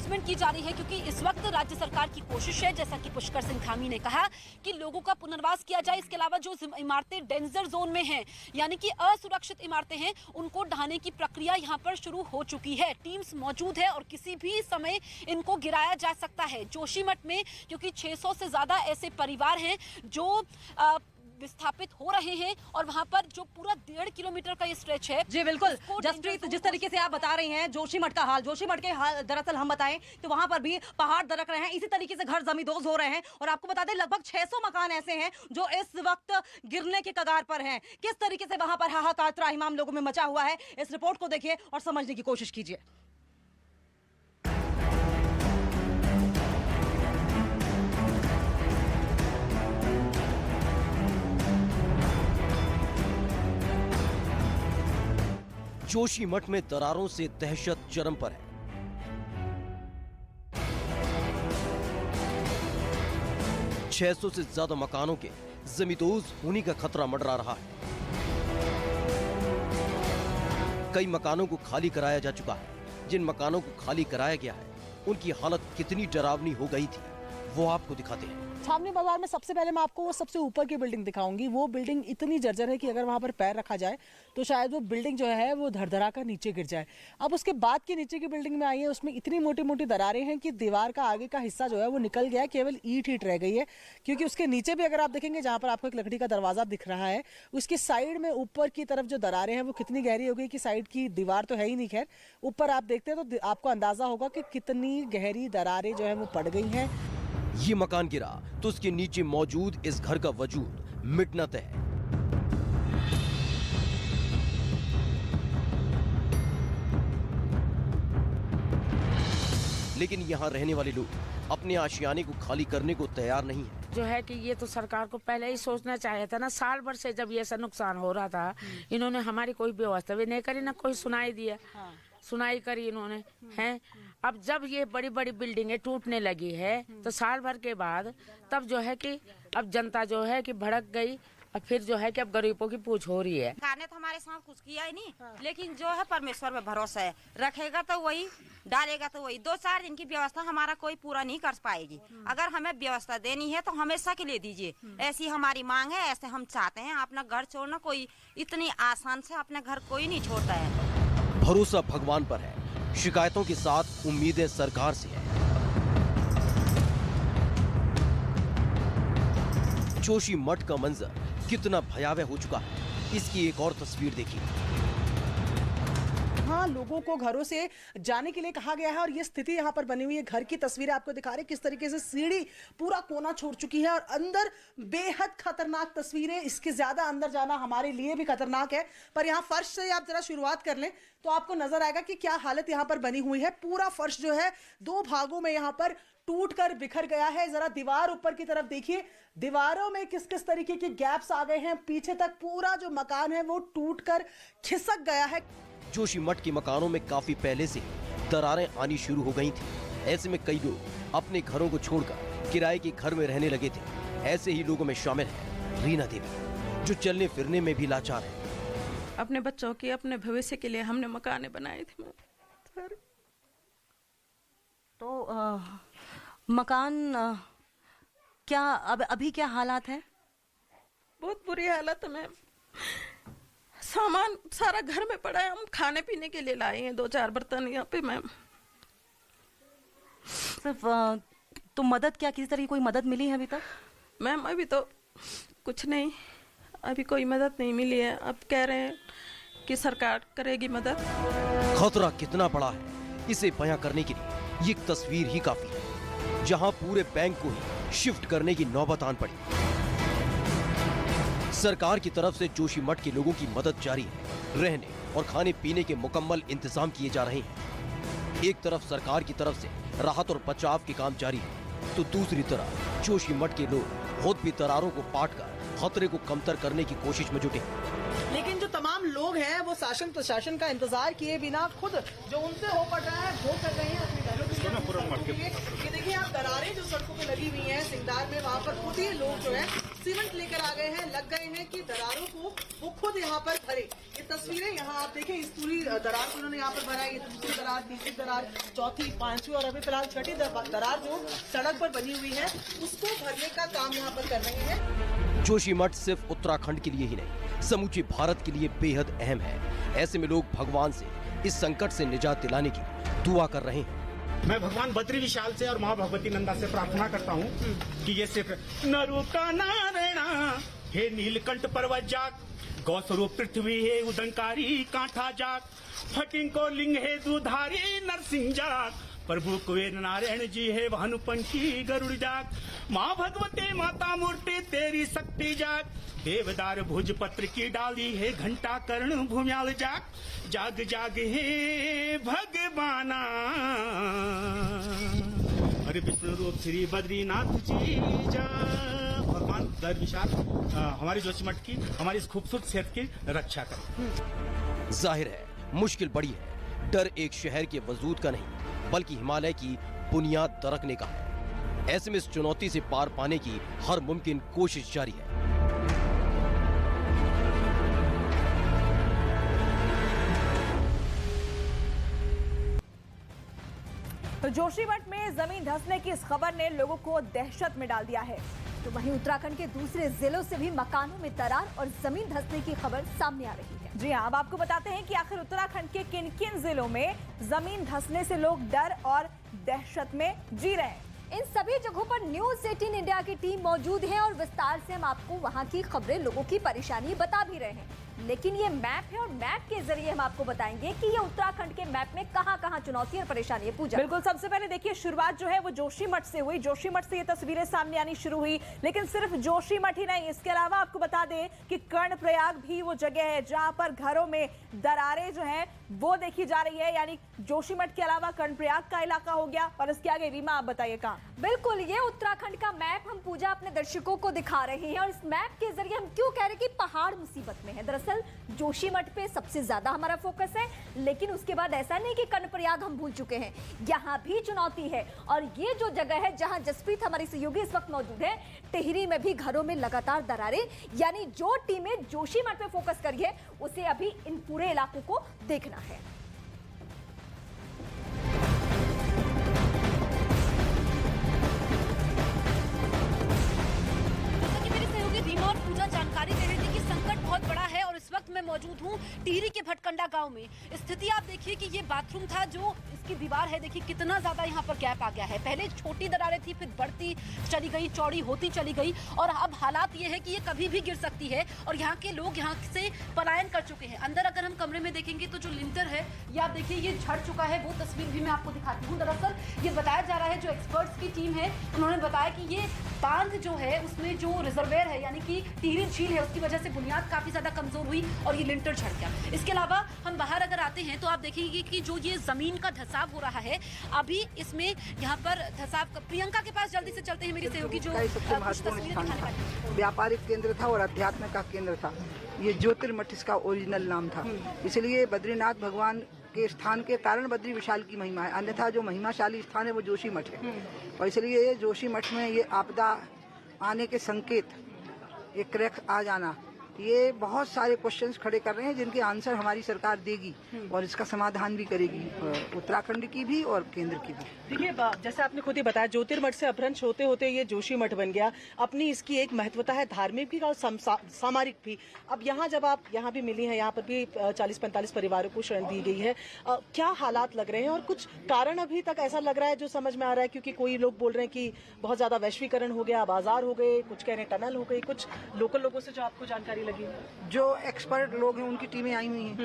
Announcement की जा रही है, क्योंकि इस वक्त राज्य सरकार की कोशिश है, जैसा कि पुष्कर सिंह धामी ने कहा, कि लोगों का पुनर्वास किया जाए। इसके अलावा जो इमारतें डेंजर जोन में हैं, यानी कि असुरक्षित इमारतें हैं, उनको ढहाने की प्रक्रिया यहाँ पर शुरू हो चुकी है। टीम्स मौजूद है और किसी भी समय इनको गिराया जा सकता है। जोशीमठ में क्योंकि 600 से ज्यादा ऐसे परिवार हैं जो विस्थापित हो रहे हैं और वहां पर जो पूरा 1.5 किलोमीटर का ये स्ट्रेच है। जी बिल्कुल जसप्रीत, जिस तरीके से आप बता रही हैं जोशीमठ का हाल, जोशीमठ के हाल दरअसल हम बताएं तो वहां पर भी पहाड़ दरक रहे हैं, इसी तरीके से घर जमींदोज हो रहे हैं। और आपको बता दें लगभग 600 मकान ऐसे हैं जो इस वक्त गिरने के कगार पर हैं। किस तरीके से वहां पर हाहाकार त्राहिमाम लोगों में मचा हुआ है, इस रिपोर्ट को देखिए और समझने की कोशिश कीजिए। जोशीमठ में दरारों से दहशत चरम पर है। छह 600 से ज्यादा मकानों के जमींदोज होने का खतरा मंडरा रहा है। कई मकानों को खाली कराया जा चुका है। जिन मकानों को खाली कराया गया है उनकी हालत कितनी डरावनी हो गई थी वो आपको दिखाते हैं। छावनी बाजार में सबसे पहले मैं आपको वो सबसे ऊपर की बिल्डिंग दिखाऊंगी। वो बिल्डिंग इतनी जर्जर है कि अगर वहां पर पैर रखा जाए तो शायद वो बिल्डिंग जो है वो धड़धड़ा कर नीचे गिर जाए। अब उसके बाद की नीचे की बिल्डिंग में आई है, उसमें इतनी मोटी मोटी दरारें हैं कि दीवार का आगे का हिस्सा जो है वो निकल गया है, केवल ईंट रह गई है। क्योंकि उसके नीचे भी अगर आप देखेंगे जहाँ पर आपको एक लकड़ी का दरवाजा दिख रहा है, उसकी साइड में ऊपर की तरफ जो दरारें हैं वो कितनी गहरी हो गई कि साइड की दीवार तो है ही नहीं। खैर ऊपर आप देखते हैं तो आपको अंदाजा होगा कि कितनी गहरी दरारें जो है वो पड़ गई हैं। ये मकान गिरा तो उसके नीचे मौजूद इस घर का वजूद मिटना तय है। लेकिन यहाँ रहने वाले लोग अपने आशियाने को खाली करने को तैयार नहीं है। जो है कि ये तो सरकार को पहले ही सोचना चाहिए था ना। साल भर से जब ये ऐसा नुकसान हो रहा था, इन्होंने हमारी कोई व्यवस्था भी नहीं करी, ना कोई सुनाई दिया। सुनाई करी इन्होंने हैं। अब जब ये बड़ी बड़ी बिल्डिंगें टूटने लगी है तो साल भर के बाद तब जो है कि अब जनता जो है कि भड़क गई और फिर जो है कि अब गरीबों की पूछ हो रही है। सरकार ने तो हमारे साथ कुछ किया ही नहीं। लेकिन जो है परमेश्वर में भरोसा है, रखेगा तो वही, डालेगा तो वही। 2-4 दिन की व्यवस्था हमारा कोई पूरा नहीं कर पाएगी। अगर हमें व्यवस्था देनी है तो हमेशा के लिए दीजिए। ऐसी हमारी मांग है, ऐसे हम चाहते हैं। अपना घर छोड़ना कोई इतनी आसान से अपना घर कोई नहीं छोड़ता है। भरोसा भगवान पर है, शिकायतों के साथ उम्मीदें सरकार से है। जोशीमठ का मंजर कितना भयावह हो चुका है, इसकी एक और तस्वीर देखिए। हाँ, लोगों को घरों से जाने के लिए कहा गया है और ये स्थिति यहाँ पर बनी हुई है। घर की तस्वीरें आपको दिखा रहे किस तरीके से सीढ़ी पूरा कोना छोड़ चुकी है और अंदर बेहद खतरनाक तस्वीरें। इसके ज्यादा अंदर जाना हमारे लिए भी खतरनाक है। पर यहाँ फर्श से आप जरा शुरुआत कर लें तो आपको नजर आएगा कि क्या हालत यहाँ पर बनी हुई है। पूरा फर्श जो है 2 भागों में यहाँ पर टूट कर बिखर गया है। जरा दीवार ऊपर की तरफ देखिए, दीवारों में किस किस तरीके के गैप्स आ गए हैं। पीछे तक पूरा जो मकान है वो टूट कर खिसक गया है। जोशीमठ के मकानों में काफी पहले से दरारें आनी शुरू हो गई थी। ऐसे में कई लोग अपने घरों को छोड़कर किराए के घर में रहने लगे थे। ऐसे ही लोगों में शामिल है रीना देवी, जो चलने फिरने में भी लाचार है। अपने बच्चों के, अपने भविष्य के लिए हमने मकाने बनाए थे। तो मकान क्या अभी क्या हालात है? बहुत बुरी हालत है मैम। सामान सारा घर में पड़ा है। हम खाने पीने के लिए लाए हैं 2-4 बर्तन यहाँ पे मैम। सिर्फ तो मदद क्या, किसी तरह की कोई मदद मिली है अभी तक? मैम अभी तो कुछ नहीं, अभी कोई मदद नहीं मिली है। अब कह रहे हैं कि सरकार करेगी मदद। खतरा कितना बड़ा है इसे बयां करने के लिए ये तस्वीर ही काफी है, जहां पूरे बैंक को ही शिफ्ट करने की नौबत आन पड़ी। सरकार की तरफ से जोशीमठ के लोगों की मदद जारी है। रहने और खाने पीने के मुकम्मल इंतजाम किए जा रहे हैं। एक तरफ सरकार की तरफ से राहत और बचाव के काम जारी है तो दूसरी तरफ जोशीमठ के लोग खुद भी दरारों को पाटकर खतरे को कमतर करने की कोशिश में जुटे। लेकिन जो तमाम लोग हैं वो शासन प्रशासन का इंतजार किए बिना खुद जो उनसे हो पड़ रहा है वो कर रहे हैं अपनी घरों की। ये देखिए आप दरारें जो सड़कों पे लगी हुई हैं सिंगदार में, वहाँ पर खुद ही लोग जो है सीमेंट लेकर आ गए हैं, लग गए हैं कि दरारों को वो खुद खुद यहाँ पर भरे। ये तस्वीरें यहाँ आप देखें, इस पूरी दरार को उन्होंने यहाँ पर भरा। ये दूसरी दरार, तीसरी दरार, चौथी, पांचवी और अभी फिलहाल छठी दरार जो सड़क पर बनी हुई है उसको भरने का काम यहाँ पर कर रहे हैं। जोशीमठ सिर्फ उत्तराखंड के लिए ही नहीं, समूचे भारत के लिए बेहद अहम है। ऐसे में लोग भगवान से इस संकट से निजात दिलाने की दुआ कर रहे हैं। मैं भगवान बद्री विशाल से और माँ भगवती नंदा से प्रार्थना करता हूँ कि ये सिर्फ नरु का नारायणा हे नीलकंठ पर्वत जाग, गौ स्वरूप पृथ्वी है उदंकारी कांठा जाग, फटिंग को लिंग है दुधारी नरसिंह जाग, प्रभु कुबेर नारायण जी है भानुपंखी गरुड़ जाग, माँ भगवती माता मूर्ति तेरी शक्ति जाग, देवदार भुजपत्र की डाली है घंटा कर्ण भूम्याल जाग, जाग जाग हे भगवाना, अरे विष्णु रूप श्री बद्रीनाथ जी जाग। भगवान दर विशाल हमारी जोशीमठ की, हमारी इस खूबसूरत सेहत की रक्षा करें। जाहिर है मुश्किल बड़ी है, डर एक शहर के वजूद का नहीं बल्कि हिमालय की बुनियाद दरकने का है। ऐसे में इस चुनौती से पार पाने की हर मुमकिन कोशिश जारी है। तो जोशीमठ में जमीन धंसने की इस खबर ने लोगों को दहशत में डाल दिया है। तो वहीं उत्तराखंड के दूसरे जिलों से भी मकानों में दरार और जमीन धंसने की खबर सामने आ रही है। जी हाँ, अब आपको बताते हैं कि आखिर उत्तराखंड के किन किन जिलों में जमीन धंसने से लोग डर और दहशत में जी रहे हैं। इन सभी जगहों पर न्यूज 18 इंडिया की टीम मौजूद है और विस्तार से हम आपको वहां की खबरें, लोगों की परेशानी बता भी रहे हैं। लेकिन ये मैप है और मैप के जरिए हम आपको बताएंगे कि ये उत्तराखंड के मैप में कहां-कहां चुनौती और परेशानी है। पूजा, बिल्कुल, सबसे पहले देखिए शुरुआत जो है वो जोशीमठ से हुई। जोशीमठ से ये तस्वीरें सामने आनी शुरू हुई, लेकिन सिर्फ जोशीमठ ही नहीं, इसके अलावा आपको बता दें कि कर्णप्रयाग भी वो जगह है जहां पर घरों में दरारें जो है वो देखी जा रही है। यानी जोशीमठ के अलावा कर्णप्रयाग का इलाका हो गया। और इसके आगे रीमा आप बताइए कहाँ। बिल्कुल, ये उत्तराखंड का मैप हम पूजा अपने दर्शकों को दिखा रहे हैं और इस मैप के जरिए हम क्यों कह रहे हैं कि पहाड़ मुसीबत में है। दरअसल जोशीमठ पे सबसे ज्यादा हमारा फोकस है, लेकिन उसके बाद ऐसा नहीं कि कर्णप्रयाग हम भूल चुके हैं, यहाँ भी चुनौती है। और ये जो जगह है जहाँ जसप्रीत हमारी सहयोगी इस वक्त मौजूद है, टिहरी में भी घरों में लगातार दरारें। यानी जो टीमें जोशीमठ पे फोकस करी है उसे अभी इन पूरे इलाकों को देखना है। रीमा और पूजा जानकारी दे रही थी कि संकट बहुत बड़ा है और इस वक्त मैं मौजूद हूँ टिहरी के भटकंडा गांव में। स्थिति आप देखिए कि ये बाथरूम था, जो इसकी दीवार है, देखिए कितना ज्यादा यहाँ पर गैप आ गया है। पहले छोटी दरारें थी, फिर बढ़ती चली गई, चौड़ी होती चली गई और अब हालात ये है कि ये कभी भी गिर सकती है और यहाँ के लोग यहाँ से पलायन कर चुके हैं। अंदर अगर हम कमरे में देखेंगे तो जो लिंटर है ये आप देखिए ये झड़ चुका है। वो तस्वीर भी मैं आपको दिखाती हूँ। दरअसल ये बताया जा रहा है, जो एक्सपर्ट्स की टीम है उन्होंने बताया कि ये बांध जो है उसमें जो रिजर्वेयर है यानी कि टिहरी झील है उसकी वजह से बुनियाद काफी ज्यादा कमजोर हुई और ये लिंटर झड़ गया। इसके अलावा हम बाहर अगर आते हैं तो आप देखेंगे कि जो ये जमीन का धसाव हो रहा है अभी इसमें यहाँ पर धसाव। प्रियंका के पास जल्दी से चलते हैं, मेरी सहयोगी जो व्यापारिक केंद्र था और अध्यात्म का केंद्र था। ये ज्योतिर्मठ इसका ओरिजिनल नाम था, इसलिए बद्रीनाथ भगवान के स्थान के कारण बद्री विशाल की महिमा है। अन्यथा जो महिमाशाली स्थान है वो जोशीमठ है और इसलिए जोशीमठ में ये आपदा आने के संकेत, ये क्रैक आ जाना, ये बहुत सारे क्वेश्चंस खड़े कर रहे हैं जिनके आंसर हमारी सरकार देगी और इसका समाधान भी करेगी, उत्तराखंड की भी और केंद्र की भी। देखिए, जैसे आपने खुद ही बताया, ज्योतिर्मठ से अपभ्रंश होते होते ये जोशीमठ बन गया। अपनी इसकी एक महत्वता है, धार्मिक भी और सामरिक भी। अब यहाँ जब आप यहाँ भी मिली हैं, यहाँ पर भी 40-45 परिवारों को शरण दी गई है, क्या हालात लग रहे हैं और कुछ कारण अभी तक ऐसा लग रहा है जो समझ में आ रहा है? क्योंकि कोई लोग बोल रहे हैं कि बहुत ज्यादा वैश्वीकरण हो गया, बाजार हो गए, कुछ कह रहे हैं टनल हो गई। कुछ लोकल लोगों से जो आपको जानकारी लगी, जो एक्सपर्ट लोग हैं उनकी टीमें आई हुई हैं,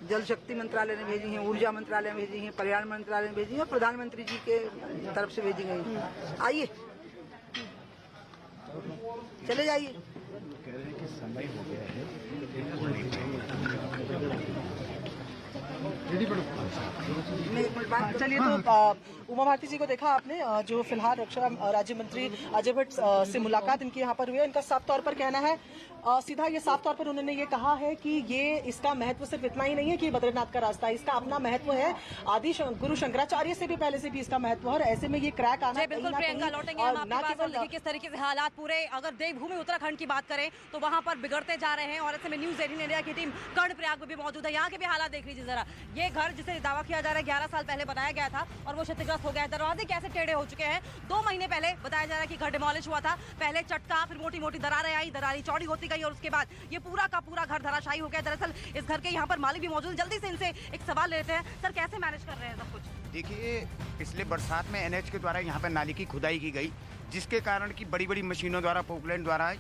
जल शक्ति मंत्रालय ने भेजी हैं, ऊर्जा मंत्रालय ने भेजी हैं, पर्यावरण मंत्रालय ने भेजी हैं और प्रधानमंत्री जी के तरफ से भेजी गई। आइए, चले जाइए। चलिए, तो उमा भारती जी को देखा आपने, जो फिलहाल रक्षा राज्य मंत्री अजय भट्ट से मुलाकात इनकी यहाँ पर हुई है। इनका साफ तौर पर कहना है सीधा ये साफ तौर पर उन्होंने ये कहा है कि ये इसका महत्व सिर्फ इतना ही नहीं है कि बद्रीनाथ का रास्ता है, इसका अपना महत्व है। आदि गुरु शंकराचार्य से भी पहले से भी इसका महत्व है और ऐसे में ये क्रैक आना बिल्कुल प्रियंका लौटेंगे हम आपके पास। देखिए किस तरीके से हालात पूरे, अगर देवभूमि उत्तराखंड की बात करें तो वहां पर बिगड़ते जा रहे हैं और ऐसे में न्यूज 18 इंडिया की टीम कर्णप्रयाग में भी मौजूद है। यहाँ के भी हालात देख लीजिए जरा। ये घर जिसे दावा किया जा रहा है 11 साल पहले बनाया गया था और वो क्षतिग्रस्त हो गया है। दरवाजे कैसे टेढ़े हो चुके हैं। 2 महीने पहले बताया जा रहा है कि घर डिमोलिश हुआ था। पहले चटका, फिर मोटी मोटी दरारें आई, दरारें चौड़ी होती गई और उसके बाद ये पूरा का पूरा घर धराशायी हो गया। दरअसल इस घर के यहाँ पर मालिक भी मौजूद। जल्दी से इनसे एक सवाल लेते हैं, सर कैसे मैनेज कर रहे हैं सब कुछ? देखिए, पिछले बरसात में एनएच के द्वारा यहाँ पर नाली की खुदाई की गई, जिसके कारण की बड़ी बड़ी मशीनों द्वारा, पोकलैंड द्वारा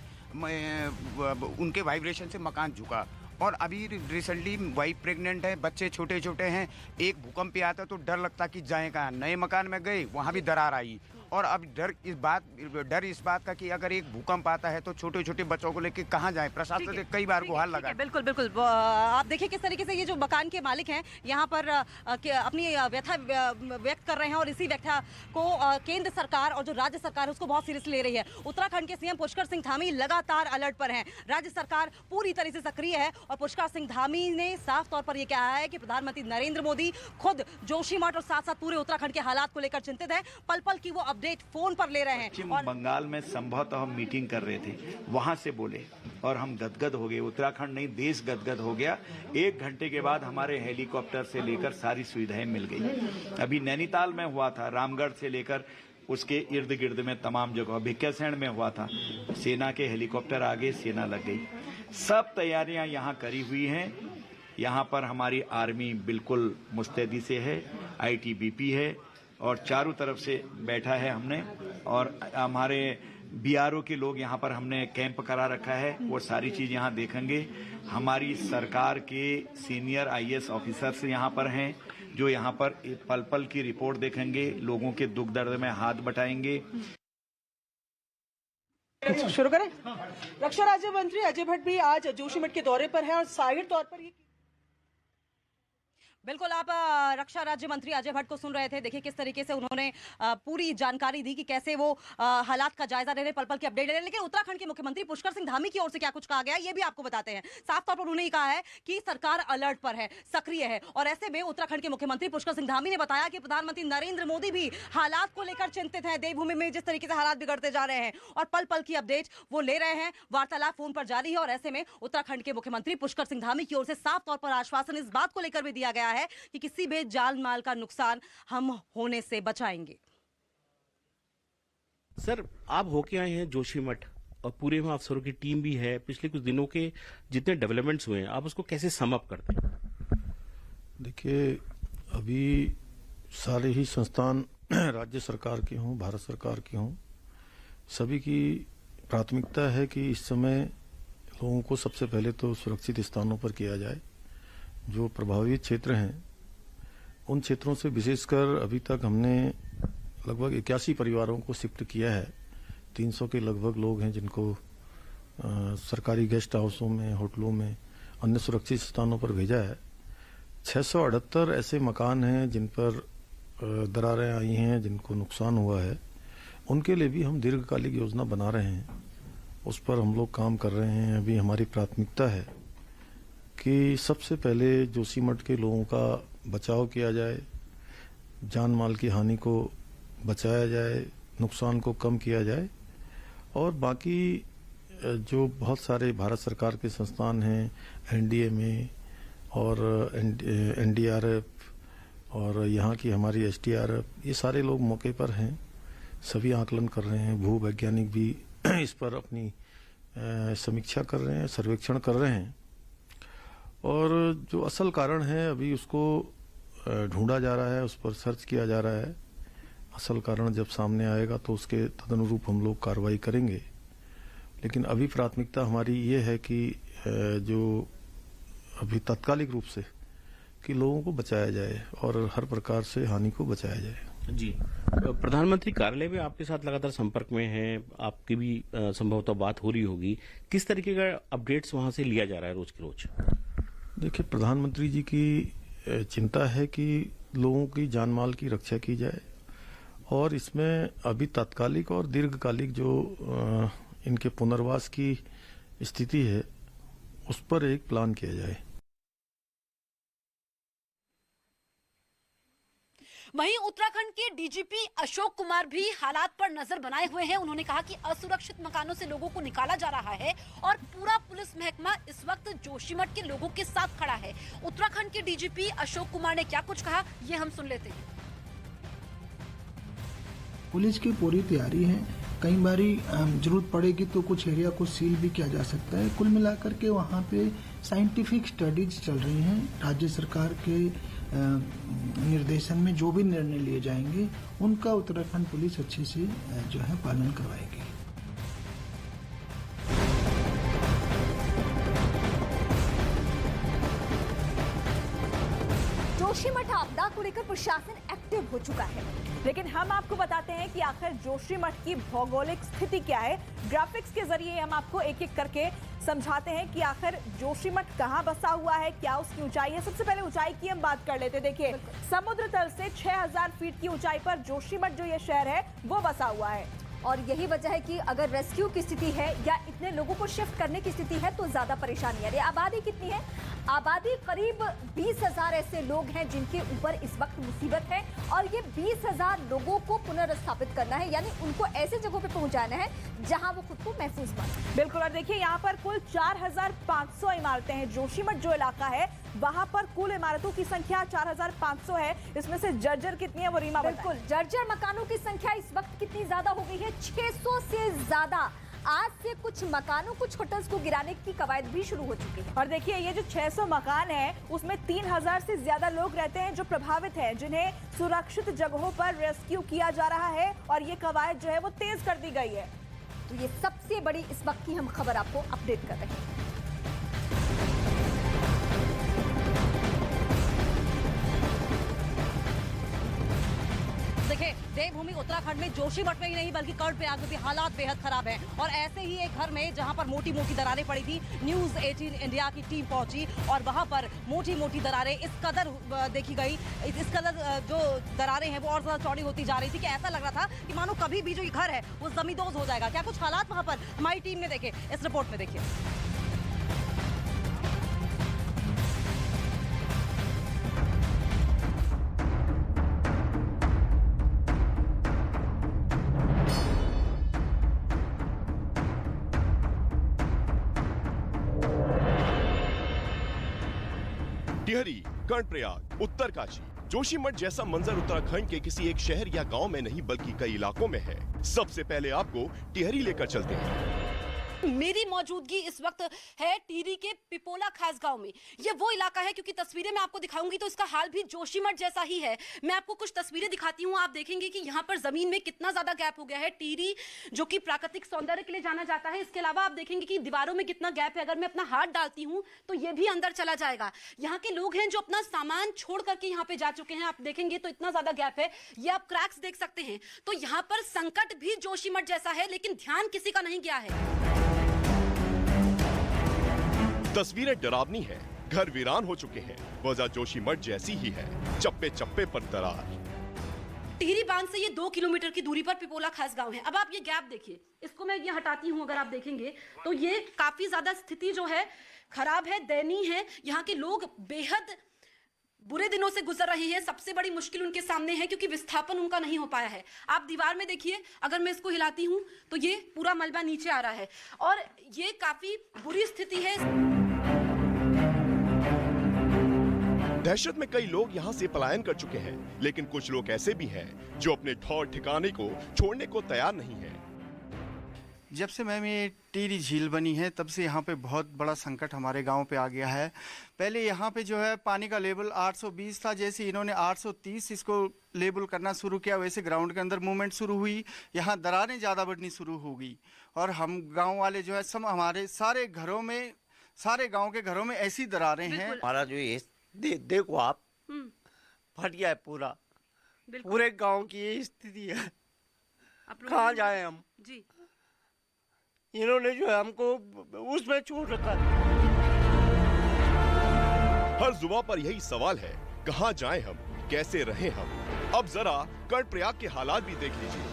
उनके वाइब्रेशन से मकान झुका। और अभी रिसेंटली वाइफ प्रेग्नेंट है, बच्चे छोटे छोटे हैं। एक भूकंप पे आता तो डर लगता कि जाए कहाँ। नए मकान में गए, वहाँ भी दरार आई। और अब डर इस बात का कि अगर एक भूकंप आता है तो छोटे छोटे बच्चों को लेकर कहाँ जाएं। प्रशासन से कई बार गुहार लगा। बिल्कुल बिल्कुल। आप देखिए किस तरीके से ये जो मकान के मालिक हैं यहाँ पर अपनी व्यथा व्यक्त कर रहे हैं और इसी व्यथा को केंद्र सरकार और जो राज्य सरकार है उसको बहुत सीरियसली ले रही है। उत्तराखंड के सीएम पुष्कर सिंह धामी लगातार अलर्ट पर हैं। राज्य सरकार पूरी तरह से सक्रिय है और पुष्कर सिंह धामी ने साफ तौर पर यह कहा है कि प्रधानमंत्री नरेंद्र मोदी खुद जोशीमठ और साथ साथ पूरे उत्तराखंड के हालात को लेकर चिंतित है। पल पल की वो अपडेट फोन पर ले रहे हैं। पश्चिम बंगाल में संभवतः हम मीटिंग कर रहे थे, वहां से बोले और हम गदगद हो गए। उत्तराखंड नहीं, देश गदगद हो गया। 1 घंटे के बाद हमारे हेलीकॉप्टर से लेकर सारी सुविधाएं मिल गई। अभी नैनीताल में हुआ था, रामगढ़ से लेकर उसके इर्द गिर्द में तमाम जगह, भिक्यासैंण में हुआ था। सेना के हेलीकॉप्टर आगे, सेना लग गई। सब तैयारियां यहाँ करी हुई हैं। यहाँ पर हमारी आर्मी बिल्कुल मुस्तैदी से है, ITBP है और चारों तरफ से बैठा है हमने। और हमारे BRO के लोग यहाँ पर हमने कैंप करा रखा है, वो सारी चीज यहाँ देखेंगे। हमारी सरकार के सीनियर IAS ऑफिसर्स यहाँ पर हैं जो यहाँ पर पल पल की रिपोर्ट देखेंगे, लोगों के दुख दर्द में हाथ बटाएंगे। शुरू करें। रक्षा राज्य मंत्री अजय भट्ट भी आज जोशीमठ के दौरे पर हैं और साइड तौर पर बिल्कुल आप रक्षा राज्य मंत्री अजय भट्ट को सुन रहे थे। देखिए किस तरीके से उन्होंने पूरी जानकारी दी कि कैसे वो हालात का जायजा ले रहे, पल पल की अपडेट ले रहे। लेकिन उत्तराखंड के मुख्यमंत्री पुष्कर सिंह धामी की ओर से क्या कुछ कहा गया ये भी आपको बताते हैं। साफ तौर पर उन्होंने ही कहा है कि सरकार अलर्ट पर है, सक्रिय है। और ऐसे में उत्तराखंड के मुख्यमंत्री पुष्कर सिंह धामी ने बताया कि प्रधानमंत्री नरेंद्र मोदी भी हालात को लेकर चिंतित हैं। देवभूमि में जिस तरीके से हालात बिगड़ते जा रहे हैं और पल पल की अपडेट वो ले रहे हैं। वार्तालाप फोन पर जारी है और ऐसे में उत्तराखंड के मुख्यमंत्री पुष्कर सिंह धामी की ओर से साफ तौर पर आश्वासन इस बात को लेकर भी दिया गया है कि किसी भी जान माल का नुकसान हम होने से बचाएंगे। सर, आप होके आए हैं जोशीमठ और पूरे में अफसरों की टीम भी है। पिछले कुछ दिनों के जितने डेवलपमेंट्स हुए हैं आप उसको कैसे सम अप करते हैं? देखिए, अभी सारे ही संस्थान राज्य सरकार के हों, भारत सरकार के हों, सभी की प्राथमिकता है कि इस समय लोगों को सबसे पहले तो सुरक्षित स्थानों पर किया जाए। जो प्रभावित क्षेत्र हैं उन क्षेत्रों से विशेषकर अभी तक हमने लगभग 81 परिवारों को शिफ्ट किया है। 300 के लगभग लोग हैं जिनको सरकारी गेस्ट हाउसों में, होटलों में, अन्य सुरक्षित स्थानों पर भेजा है। 678 ऐसे मकान हैं जिन पर दरारें आई हैं, जिनको नुकसान हुआ है। उनके लिए भी हम दीर्घकालिक योजना बना रहे हैं, उस पर हम लोग काम कर रहे हैं। अभी हमारी प्राथमिकता है कि सबसे पहले जोशीमठ के लोगों का बचाव किया जाए, जान माल की हानि को बचाया जाए, नुकसान को कम किया जाए। और बाकी जो बहुत सारे भारत सरकार के संस्थान हैं, NDMA और NDRF और यहाँ की हमारी SDRF, ये सारे लोग मौके पर हैं, सभी आकलन कर रहे हैं। भू वैज्ञानिक भी इस पर अपनी समीक्षा कर रहे हैं, सर्वेक्षण कर रहे हैं। और जो असल कारण है अभी उसको ढूंढा जा रहा है, उस पर सर्च किया जा रहा है। असल कारण जब सामने आएगा तो उसके तदनुरूप हम लोग कार्रवाई करेंगे। लेकिन अभी प्राथमिकता हमारी ये है कि जो अभी तात्कालिक रूप से कि लोगों को बचाया जाए और हर प्रकार से हानि को बचाया जाए। जी, प्रधानमंत्री कार्यालय में आपके साथ लगातार संपर्क में हैं, आपकी भी संभवतः बात हो रही होगी। किस तरीके का अपडेट्स वहां से लिया जा रहा है रोज के रोज? देखिए, प्रधानमंत्री जी की चिंता है कि लोगों की जान माल की रक्षा की जाए और इसमें अभी तात्कालिक और दीर्घकालिक जो इनके पुनर्वास की स्थिति है उस पर एक प्लान किया जाए। वहीं उत्तराखंड के डीजीपी अशोक कुमार भी हालात पर नजर बनाए हुए हैं। उन्होंने कहा कि असुरक्षित मकानों से लोगों को निकाला जा रहा है और पूरा पुलिस महकमा इस वक्त जोशीमठ के लोगों के साथ खड़ा है। उत्तराखंड के डीजीपी अशोक कुमार ने क्या कुछ कहा, ये हम सुन लेते हैं। पुलिस की पूरी तैयारी है। कई बारी जरूरत पड़ेगी तो कुछ एरिया को सील भी किया जा सकता है। कुल मिलाकर के वहाँ पे साइंटिफिक स्टडीज चल रही हैं। राज्य सरकार के निर्देशन में जो भी निर्णय लिए जाएंगे उनका उत्तराखंड पुलिस अच्छे से जो है पालन करवाएगी। जोशीमठ आपदा को लेकर प्रशासन एक्टिव हो चुका है, लेकिन हम आपको बताते हैं कि आखिर जोशीमठ की भौगोलिक स्थिति क्या है। ग्राफिक्स के जरिए हम आपको एक एक करके समझाते हैं कि आखिर जोशीमठ कहां बसा हुआ है, क्या उसकी ऊंचाई है। सबसे पहले ऊंचाई की हम बात कर लेते हैं। देखिए, समुद्र तल से 6000 फीट की ऊंचाई पर जोशीमठ जो ये शहर है वो बसा हुआ है। और यही वजह है कि अगर रेस्क्यू की स्थिति है या इतने लोगों को शिफ्ट करने की स्थिति है तो ज्यादा परेशानी है। आबादी कितनी है? आबादी करीब 20,000 ऐसे लोग हैं जिनके ऊपर इस वक्त मुसीबत है और ये 20,000 लोगों को पुनर्स्थापित करना है, यानी उनको ऐसे जगहों पे पहुंचाना है जहां वो खुद को महफूज माने। बिल्कुल। और देखिए, यहाँ पर कुल 4500 इमारतें हैं। जोशीमठ जो इलाका है वहां पर कुल इमारतों की संख्या 4500 है। इसमें से जर्जर कितनी है वो रीमा बताएं। बिल्कुल, जर्जर मकानों की संख्या इस वक्त कितनी ज्यादा हो गई है? 600 से ज्यादा। आज से कुछ मकानों, कुछ होटल्स को गिराने की कवायद भी शुरू हो चुकी है। और देखिए, ये जो 600 मकान है उसमें 3000 से ज्यादा लोग रहते हैं जो प्रभावित हैं, जिन्हें सुरक्षित जगहों पर रेस्क्यू किया जा रहा है और ये कवायद जो है वो तेज कर दी गई है। तो ये सबसे बड़ी इस वक्त की हम खबर आपको अपडेट कर रहे हैं। देखिए, देवभूमि उत्तराखंड में जोशीमठ में ही नहीं बल्कि कर्णप्रयाग में भी हालात बेहद खराब हैं। और ऐसे ही एक घर में जहां पर मोटी मोटी दरारें पड़ी थी, न्यूज़ 18 इंडिया की टीम पहुंची और वहां पर मोटी मोटी दरारें इस कदर देखी गई, इस कदर जो दरारें हैं वो और ज्यादा चौड़ी होती जा रही थी कि ऐसा लग रहा था कि मानो कभी भी जो ये घर है वो जमींदोज हो जाएगा। क्या कुछ हालात वहां पर हमारी टीम ने देखे, इस रिपोर्ट में देखिए। टिहरी, कर्णप्रयाग, उत्तरकाशी, जोशीमठ जैसा मंजर उत्तराखंड के किसी एक शहर या गांव में नहीं बल्कि कई इलाकों में है। सबसे पहले आपको टिहरी लेकर चलते हैं। मेरी मौजूदगी इस वक्त है टिहरी के पिपोला खास गांव में। ये वो इलाका है, क्योंकि तस्वीरें मैं आपको दिखाऊंगी तो इसका हाल भी जोशीमठ जैसा ही है। मैं आपको कुछ तस्वीरें दिखाती हूँ, आप देखेंगे कि यहाँ पर जमीन में कितना ज्यादा गैप हो गया है। टिहरी जो कि प्राकृतिक सौंदर्य के लिए जाना जाता है, इसके अलावा आप देखेंगे कि दीवारों में कितना गैप है। अगर मैं अपना हाथ डालती हूँ तो ये भी अंदर चला जाएगा। यहाँ के लोग हैं जो अपना सामान छोड़ करके यहाँ पे जा चुके हैं। आप देखेंगे तो इतना ज्यादा गैप है, ये आप क्रैक्स देख सकते हैं। तो यहाँ पर संकट भी जोशीमठ जैसा है, लेकिन ध्यान किसी का नहीं गया है। तस्वीरें डरावनी हैं, घर वीरान हो चुके हैं, वजह जोशीमठ जैसी ही है, चप्पे चप्पे पर दरार। टिहरी बांध से ये 2 किलोमीटर की दूरी पर पिपोला खास गांव है। अब आप ये गैप देखिए, इसको मैं ये हटाती हूँ, अगर आप देखेंगे तो ये काफी ज्यादा स्थिति जो है खराब है, दयनीय है। यहाँ के लोग बेहद बुरे दिनों से गुजर रहे हैं। सबसे बड़ी मुश्किल उनके सामने है क्योंकि विस्थापन उनका नहीं हो पाया है। आप दीवार में देखिए, अगर मैं इसको हिलाती हूँ तो ये पूरा मलबा नीचे आ रहा है और ये काफी बुरी स्थिति है। दहशत में कई लोग यहाँ से पलायन कर चुके हैं, लेकिन कुछ लोग ऐसे भी हैं जो अपने ठौर ठिकाने को छोड़ने को तैयार नहीं है। जब से मैम ये टिहरी झील बनी है तब से यहाँ पे बहुत बड़ा संकट हमारे गांव पे आ गया है। पहले यहाँ पे जो है पानी का लेवल 820 था, जैसे इन्होंने 830 इसको लेबल करना शुरू किया वैसे ग्राउंड के अंदर मूवमेंट शुरू हुई। यहाँ दरारें ज़्यादा बढ़नी शुरू हो गई और हम गाँव वाले जो है सब हमारे सारे घरों में, सारे गाँव के घरों में ऐसी दरारें हैं। हमारा जो ये देखो आप, फट गया है पूरा, पूरे गांव की ये स्थिति है। कहाँ जाए हम जी? इन्होंने जो है हमको उसमें छोड़ रखा है। हर जुबान पर यही सवाल है, कहाँ जाएं हम, कैसे रहें हम। अब जरा कर्णप्रयाग के हालात भी देख लीजिए।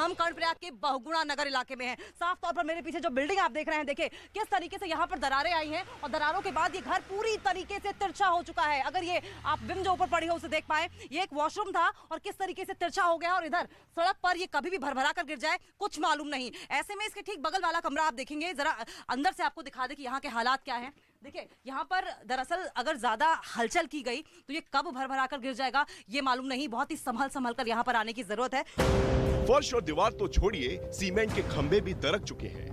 हम कर्णप्रयाग के बहुगुणा नगर इलाके में हैं। साफ तौर पर मेरे पीछे जो बिल्डिंग आप देख रहे हैं, देखिए किस तरीके से यहाँ पर दरारें आई हैं और दरारों के बाद ये घर पूरी तरीके से तिरछा हो चुका है। अगर ये आप विम जो ऊपर पड़ी हो उसे देख पाए, ये एक वॉशरूम था और किस तरीके से तिरछा हो गया और इधर सड़क पर ये कभी भी भरभरा कर गिर जाए कुछ मालूम नहीं। ऐसे में इसके ठीक बगल वाला कमरा आप देखेंगे, जरा अंदर से आपको दिखा दे कि यहाँ के हालात क्या हैं। देखिए यहाँ पर दरअसल अगर ज्यादा हलचल की गई तो ये कब भरभरा कर गिर जाएगा ये मालूम नहीं। बहुत ही संभल कर यहाँ पर आने की जरूरत है। फर्श और दीवार तो छोड़िए, सीमेंट के खंभे भी दरक चुके हैं।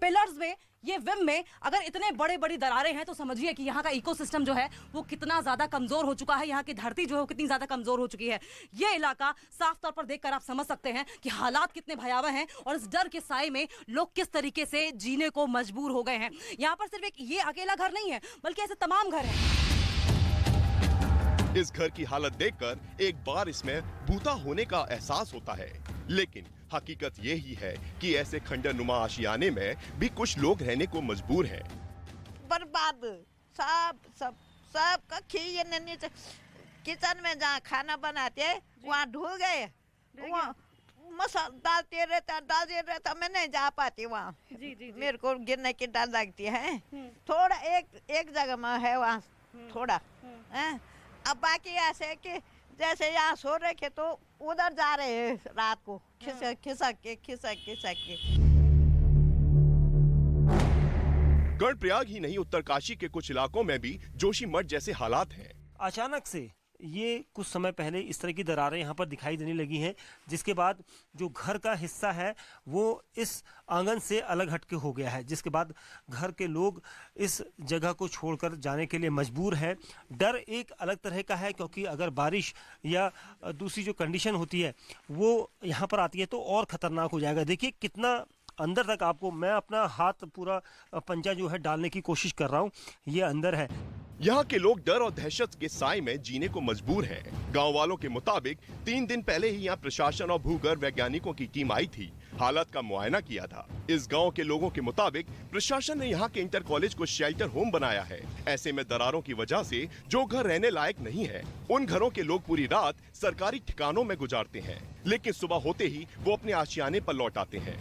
पिलर्स में, ये विम में अगर इतने बड़ी दरारें हैं तो समझिए कि यहाँ का इकोसिस्टम जो है वो कितना ज्यादा कमजोर हो चुका है। यहाँ की धरती जो है वो कितनी ज्यादा कमजोर हो चुकी है। ये इलाका साफ तौर पर देखकर आप समझ सकते हैं कि हालात कितने भयावह हैं और इस डर के साए में लोग किस तरीके से जीने को मजबूर हो गए हैं। यहाँ पर सिर्फ एक ये अकेला घर नहीं है बल्कि ऐसे तमाम घर हैं। इस घर की हालत देखकर एक बार इसमें भूता होने का एहसास होता है, लेकिन हकीकत ये ही है कि ऐसे खंडरनुमा आशियाने में भी कुछ लोग रहने को मजबूर हैं। बर्बाद सब का नीचे किचन में जहाँ खाना बनाते वहाँ ढूल गए, वहाँ मसाला डालते रहता मैं नहीं जा पाती वहाँ। मेरे को गिरने की डर लगती है। थोड़ा एक जगह में है वहाँ थोड़ा है। अब बाकी ऐसे कि जैसे यहाँ सो रहे थे तो उधर जा रहे हैं रात को खिसक के। कर्णप्रयाग ही नहीं, उत्तरकाशी के कुछ इलाकों में भी जोशीमठ जैसे हालात हैं। अचानक से ये कुछ समय पहले इस तरह की दरारें यहाँ पर दिखाई देने लगी हैं, जिसके बाद जो घर का हिस्सा है वो इस आंगन से अलग हटके हो गया है, जिसके बाद घर के लोग इस जगह को छोड़कर जाने के लिए मजबूर हैं। डर एक अलग तरह का है क्योंकि अगर बारिश या दूसरी जो कंडीशन होती है वो यहाँ पर आती है तो और ख़तरनाक हो जाएगा। देखिए कितना अंदर तक आपको मैं अपना हाथ पूरा पंजा जो है डालने की कोशिश कर रहा हूँ, ये अंदर है। यहाँ के लोग डर और दहशत के साए में जीने को मजबूर हैं। गांव वालों के मुताबिक 3 दिन पहले ही यहाँ प्रशासन और भूगर्भ वैज्ञानिकों की टीम आई थी, हालत का मुआयना किया था। इस गांव के लोगों के मुताबिक प्रशासन ने यहाँ के इंटर कॉलेज को शेल्टर होम बनाया है। ऐसे में दरारों की वजह से जो घर रहने लायक नहीं है, उन घरों के लोग पूरी रात सरकारी ठिकानों में गुजारते हैं, लेकिन सुबह होते ही वो अपने आशियाने पर लौट आते हैं।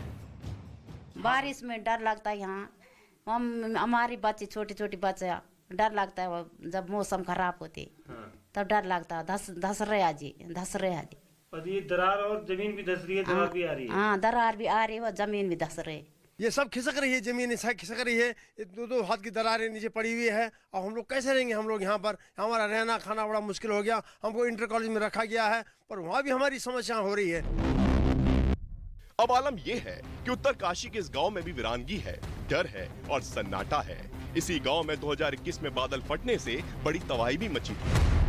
बारिश में डर लगता है। यहाँ हमारी बच्चे छोटी बच्चे डर लगता है जब मौसम खराब होती तब डर लगता है। धस रहे आज। और ये दरार और जमीन भी धस रही है, दरार भी आ रही है। हाँ, दरार भी आ रही है और जमीन भी धस रही है। ये सब खिसक रही है, जमीन खिसक रही है। 2-2 हाथ की दरारें नीचे पड़ी हुई है और हम लोग कैसे रहेंगे? हम लोग यहाँ पर हमारा रहना खाना बड़ा मुश्किल हो गया। हमको इंटर कॉलेज में रखा गया है पर वहाँ भी हमारी समस्या हो रही है। अब आलम यह है कि उत्तरकाशी के इस गांव में भी वीरानगी है, डर है और सन्नाटा है। इसी गांव में 2021 में बादल फटने से बड़ी तबाही भी मची थी।